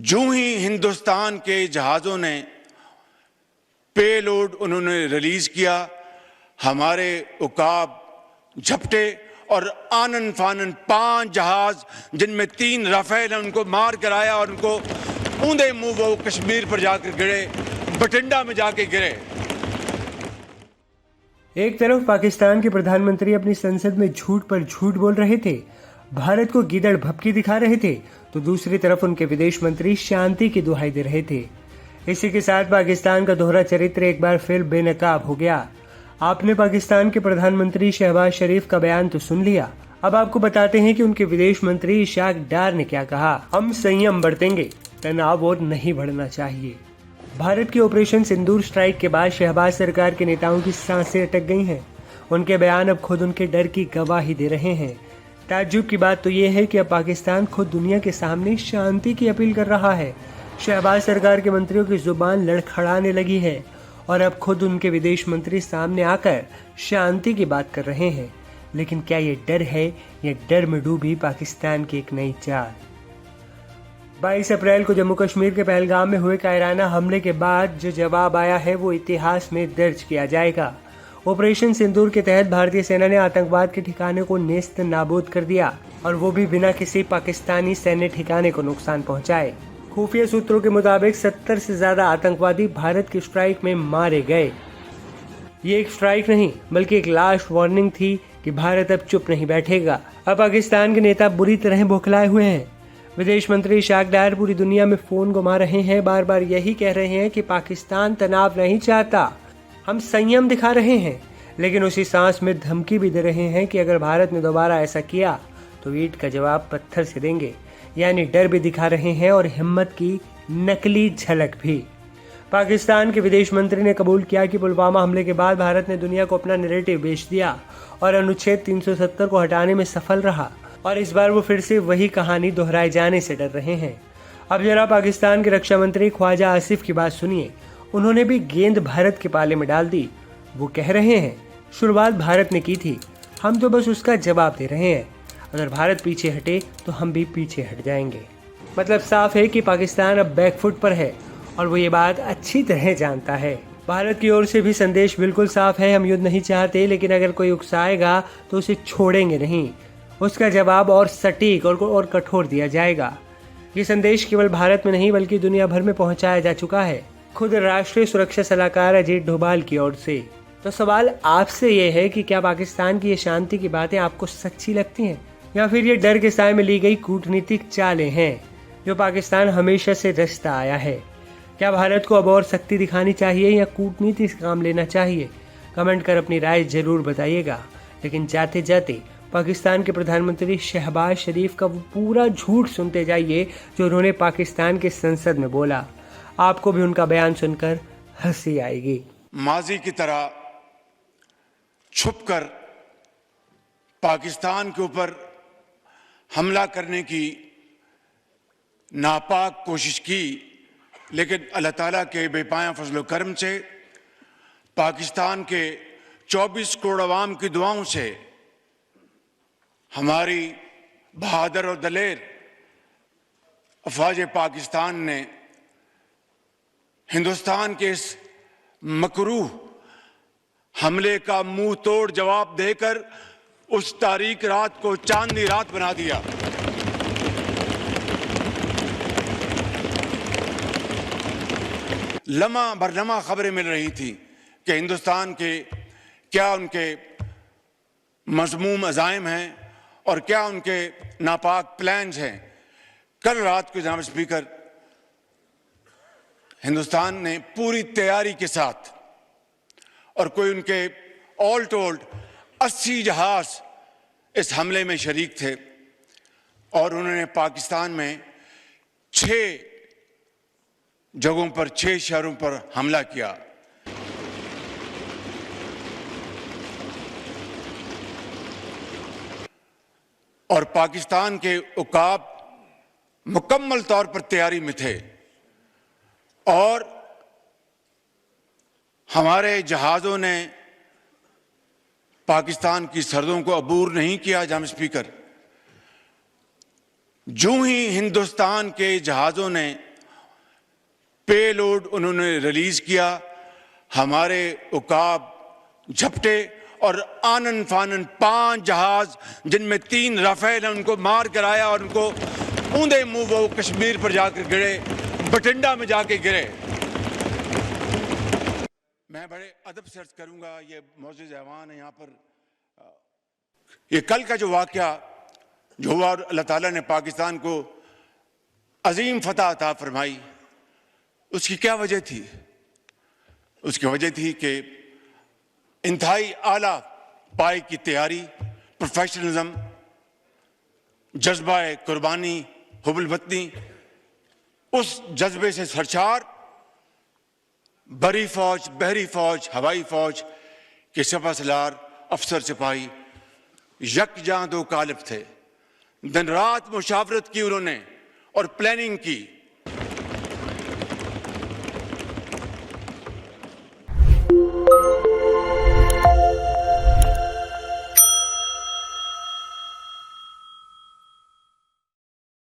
जो ही हिंदुस्तान के जहाज़ों ने पेलोड उन्होंने रिलीज किया, हमारे उकाब झपटे और आनन फानन 5 जहाज जिनमें 3 राफेल हैं उनको मार कर आया और उनको ऊंधे मुंह वो कश्मीर पर जाकर गिरे, बठिंडा में जाके गिरे। एक तरफ पाकिस्तान के प्रधानमंत्री अपनी संसद में झूठ पर झूठ बोल रहे थे, भारत को गीदड़ भपकी दिखा रहे थे, तो दूसरी तरफ उनके विदेश मंत्री शांति की दुहाई दे रहे थे। इसी के साथ पाकिस्तान का दोहरा चरित्र एक बार फिर बेनकाब हो गया। आपने पाकिस्तान के प्रधानमंत्री शहबाज शरीफ का बयान तो सुन लिया, अब आपको बताते हैं कि उनके विदेश मंत्री इशाक डार ने क्या कहा। हम संयम बरतेंगे, तनाव और नहीं बढ़ना चाहिए। भारत की ऑपरेशन सिंदूर स्ट्राइक के बाद शहबाज सरकार के नेताओं की सांसें अटक गई हैं। उनके बयान अब खुद उनके डर की गवाही दे रहे हैं। ताज्जुब की बात तो ये है कि अब पाकिस्तान खुद दुनिया के सामने शांति की अपील कर रहा है। शहबाज सरकार के मंत्रियों की जुबान लड़खड़ाने लगी है और अब खुद उनके विदेश मंत्री सामने आकर शांति की बात कर रहे हैं। लेकिन क्या ये डर है या डर में डूबी पाकिस्तान की एक नई चाल? 22 अप्रैल को जम्मू कश्मीर के पहलगाम में हुए कायराना हमले के बाद जो जवाब आया है वो इतिहास में दर्ज किया जाएगा। ऑपरेशन सिंदूर के तहत भारतीय सेना ने आतंकवाद के ठिकाने को नेस्त नाबूद कर दिया और वो भी बिना किसी पाकिस्तानी सैन्य ठिकाने को नुकसान पहुंचाए। खुफिया सूत्रों के मुताबिक 70 से ज्यादा आतंकवादी भारत की स्ट्राइक में मारे गए। ये एक स्ट्राइक नहीं बल्कि एक लास्ट वार्निंग थी कि भारत अब चुप नहीं बैठेगा। अब पाकिस्तान के नेता बुरी तरह बौखलाए हुए हैं। विदेश मंत्री इशाक डार पूरी दुनिया में फोन घुमा रहे हैं, बार बार यही कह रहे हैं कि पाकिस्तान तनाव नहीं चाहता, हम संयम दिखा रहे हैं, लेकिन उसी सांस में धमकी भी दे रहे हैं कि अगर भारत ने दोबारा ऐसा किया तो ईंट का जवाब पत्थर से देंगे। यानी डर भी दिखा रहे हैं और हिम्मत की नकली झलक भी। पाकिस्तान के विदेश मंत्री ने कबूल किया कि पुलवामा हमले के बाद भारत ने दुनिया को अपना नैरेटिव बेच दिया और अनुच्छेद 370 को हटाने में सफल रहा, और इस बार वो फिर से वही कहानी दोहराए जाने से डर रहे हैं। अब जरा पाकिस्तान के रक्षा मंत्री ख्वाजा आसिफ की बात सुनिए। उन्होंने भी गेंद भारत के पाले में डाल दी। वो कह रहे हैं शुरुआत भारत ने की थी, हम तो बस उसका जवाब दे रहे हैं। अगर भारत पीछे हटे तो हम भी पीछे हट जाएंगे। मतलब साफ है कि पाकिस्तान अब बैकफुट पर है और वो ये बात अच्छी तरह जानता है। भारत की ओर से भी संदेश बिल्कुल साफ है, हम युद्ध नहीं चाहते, लेकिन अगर कोई उकसाएगा तो उसे छोड़ेंगे नहीं। उसका जवाब और सटीक और कठोर दिया जाएगा। ये संदेश केवल भारत में नहीं बल्कि दुनिया भर में पहुंचाया जा चुका है, खुद राष्ट्रीय सुरक्षा सलाहकार अजीत डोभाल की ओर से। तो सवाल आपसे ये है कि क्या पाकिस्तान की ये शांति की बातें आपको सच्ची लगती हैं या फिर ये डर के साए में ली गई कूटनीतिक चालें हैं जो पाकिस्तान हमेशा से रचता आया है? क्या भारत को अब और सख्ती दिखानी चाहिए या कूटनीति से काम लेना चाहिए? कमेंट कर अपनी राय जरूर बताइएगा। लेकिन जाते जाते पाकिस्तान के प्रधानमंत्री शहबाज शरीफ का वो पूरा झूठ सुनते जाइए जो उन्होंने पाकिस्तान के संसद में बोला। आपको भी उनका बयान सुनकर हंसी आएगी। माजी की तरह छुपकर पाकिस्तान के ऊपर हमला करने की नापाक कोशिश की, लेकिन अल्लाह ताला के बेपाया फजल करम से, पाकिस्तान के 24 करोड़ अवाम की दुआओं से हमारी बहादुर और दलेर अफवाज पाकिस्तान ने हिंदुस्तान के इस मकरूह हमले का मुंह तोड़ जवाब देकर उस तारीख रात को चांदनी रात बना दिया। लम्हा बरलम्हा खबरें मिल रही थी कि हिंदुस्तान के क्या उनके मज़मूम अज़ाइम हैं और क्या उनके नापाक प्लान्स हैं। कल रात को जनाब स्पीकर, हिंदुस्तान ने पूरी तैयारी के साथ, और कोई उनके ऑल टोल्ड 80 जहाज इस हमले में शरीक थे, और उन्होंने पाकिस्तान में 6 जगहों पर 6 शहरों पर हमला किया। और पाकिस्तान के उकाब मुकम्मल तौर पर तैयारी में थे और हमारे जहाज़ों ने पाकिस्तान की सरहदों को अबूर नहीं किया। जनाब स्पीकर, जो ही हिंदुस्तान के जहाज़ों ने पेलोड उन्होंने रिलीज किया। हमारे उकाब झपटे और आनन फानन 5 जहाज जिनमें 3 राफेल हैं उनको मार कर आया और उनको ऊंधे मुंह वो कश्मीर पर जाकर गिरे, बठिंडा में जाके गिरे। मैं बड़े अदब से अर्ज करूंगा, ये मौजूद ऐवान है यहाँ पर, ये कल का जो वाकया जो हुआ और अल्लाह ताला ने पाकिस्तान को अजीम फतह अता फरमाई, उसकी क्या वजह थी? उसकी वजह थी कि इंतहाई आला पाए की तैयारी, प्रोफेशनलिज्म, जज्बा कुर्बानी, हुब्बुल वतनी, उस जज्बे से सरशार बरी फौज, बहरी फौज, हवाई फौज के सफा सलार अफसर सिपाही यकजां दो कालिब थे। दिन रात मुशावरत की उन्होंने और प्लानिंग की